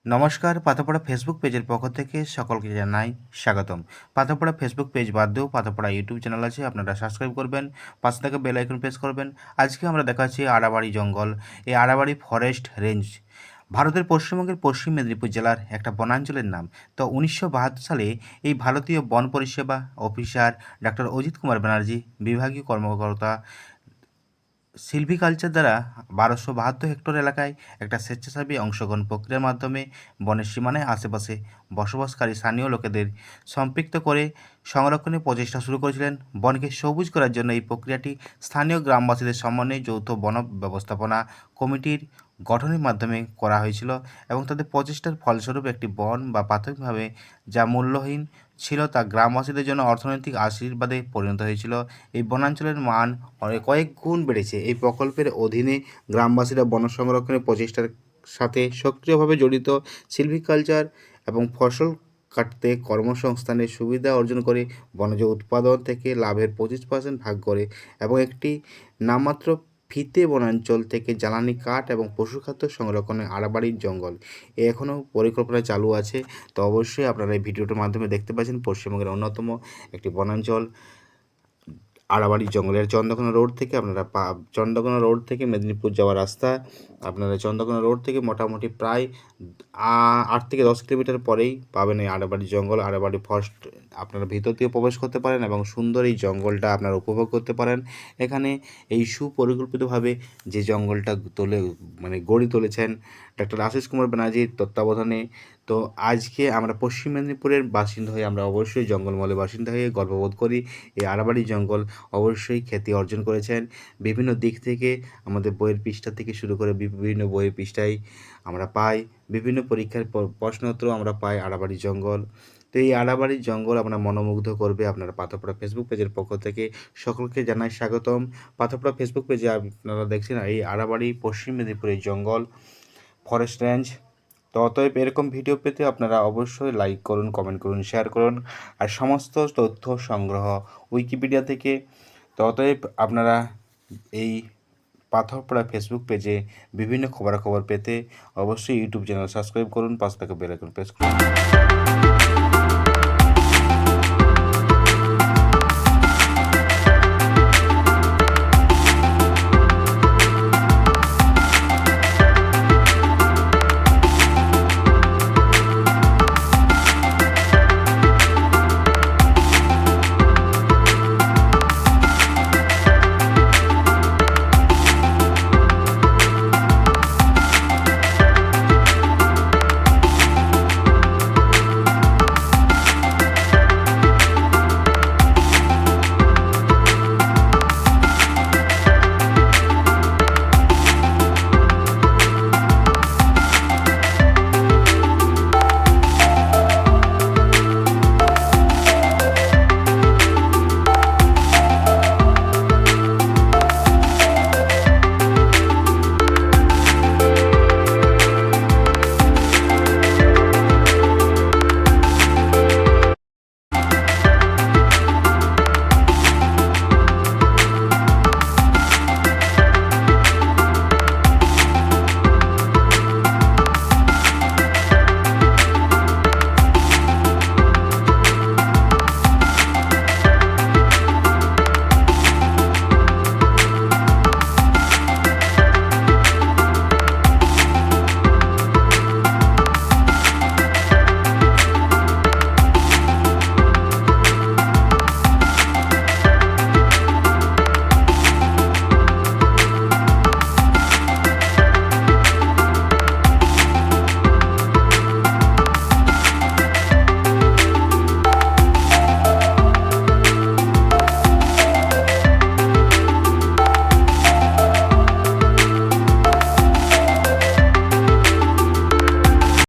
নমস্কার, পাতাপড়া ফেসবুক পেজের পক্ষ থেকে সকলকে জানাই স্বাগতম। পাতাপড়া ফেসবুক পেজ বাদ দিয়েও পাতাপড়া ইউটিউব চ্যানেল আছে, আপনারা সাবস্ক্রাইব করবেন, পাশে থেকে বেল আইকন প্রেস করবেন। আজকে আমরা দেখাচ্ছি আড়াবাড়ি জঙ্গল। এই আড়াবাড়ি ফরেস্ট রেঞ্জ ভারতের পশ্চিমবঙ্গের পশ্চিম মেদিনীপুর জেলার একটা বনাঞ্চলের নাম। তো 1972 সালে এই ভারতীয় বন পরিষেবা অফিসার ডক্টর অজিত কুমার ব্যানার্জি, বিভাগীয় কর্মকর্তা, সিলভিকালচার দ্বারা 1272 হেক্টর এলাকায় একটা স্বেচ্ছাসেবী অংশগ্রহণ প্রক্রিয়ার মাধ্যমে বনের সীমানায় আশেপাশে বসবাসকারী স্থানীয় লোকেদের সম্পৃক্ত করে সংরক্ষণের প্রচেষ্টা শুরু করেছিলেন। বনকে সবুজ করার জন্য এই প্রক্রিয়াটি স্থানীয় গ্রামবাসীদের সমন্বয়ে যৌথ বন ব্যবস্থাপনা কমিটির গঠনের মাধ্যমে করা হয়েছিল এবং তাদের প্রচেষ্টার ফলস্বরূপ একটি বন বা প্রাথমিকভাবে যা মূল্যহীন ছিল তা গ্রামবাসীদের জন্য অর্থনৈতিক আশীর্বাদে পরিণত হয়েছিল। এই বনাঞ্চলের মান কয়েক গুণ বেড়েছে। এই প্রকল্পের অধীনে গ্রামবাসীরা বন সংরক্ষণের প্রচেষ্টার সাথে সক্রিয়ভাবে জড়িত, সিলভিকালচার এবং ফসল কাটতে কর্মসংস্থানের সুবিধা অর্জন করে, বনজ উৎপাদন থেকে লাভের 25% ভাগ করে এবং একটি নামমাত্র ফিতে বনাঞ্চল থেকে জ্বালানি কাঠ এবং পশুখাদ্য সংরক্ষণে আড়াবাড়ির জঙ্গল এখনও পরিকল্পনা চালু আছে। তো অবশ্যই আপনারা এই ভিডিওটার মাধ্যমে দেখতে পাচ্ছেন পশ্চিমবঙ্গের অন্যতম একটি বনাঞ্চল আড়াবাড়ি জঙ্গলের চন্দ্রকোনা রোড থেকে আপনারা চন্দ্রকোনা রোড থেকে মেদিনীপুর যাওয়ার রাস্তা, আপনারা চন্দ্রকোনা রোড থেকে মোটামুটি প্রায় 8 থেকে 10 কিলোমিটার পরেই পাবেন এই আড়াবাড়ি জঙ্গল। আড়াবাড়ি ফরেস্ট আপনারা ভিতর দিয়ে প্রবেশ করতে পারেন এবং সুন্দর এই জঙ্গলটা আপনারা উপভোগ করতে পারেন। এখানে এই সুপরিকল্পিতভাবে যে জঙ্গলটা গড়ে তুলেছেন ডক্টর আশিস কুমার ব্যানার্জির তত্ত্বাবধানে। তো আজকে আমরা পশ্চিম মেদিনীপুরের বাসিন্দা হয়ে আমরা অবশ্যই জঙ্গলমহলের বাসিন্দা হয়ে গর্ববোধ করি। এই আড়াবাড়ি জঙ্গল অবশ্যই খ্যাতি অর্জন করেছেন বিভিন্ন দিক থেকে। আমাদের বইয়ের পৃষ্ঠা থেকে শুরু করে বিভিন্ন বইয়ের পৃষ্ঠায় আমরা পাই, বিভিন্ন পরীক্ষার প্রশ্নোত্তর আমরা পাই আড়াবাড়ি জঙ্গল। তো এই আড়াবাড়ি জঙ্গল আমরা মনোমুগ্ধ করবে। আপনারা পাতাপড়া ফেসবুক পেজের পক্ষ থেকে সকলকে জানাই স্বাগতম। পাতাপড়া ফেসবুক পেজে আপনারা দেখছেন এই আড়াবাড়ি পশ্চিম মেদিনীপুরের জঙ্গল ফরেস্ট রেঞ্জ। তো অতএব এরকম ভিডিও পেতে আপনারা অবশ্যই লাইক করুন, কমেন্ট করুন, শেয়ার করুন। আর সমস্ত তথ্য সংগ্রহ উইকিপিডিয়া থেকে। তো অতএব আপনারা এই পাথরপড়া ফেসবুক পেজে বিভিন্ন খবরাখবর পেতে অবশ্যই ইউটিউব চ্যানেল সাবস্ক্রাইব করুন, পাশে থাকা বেল আইকন প্রেস করুন।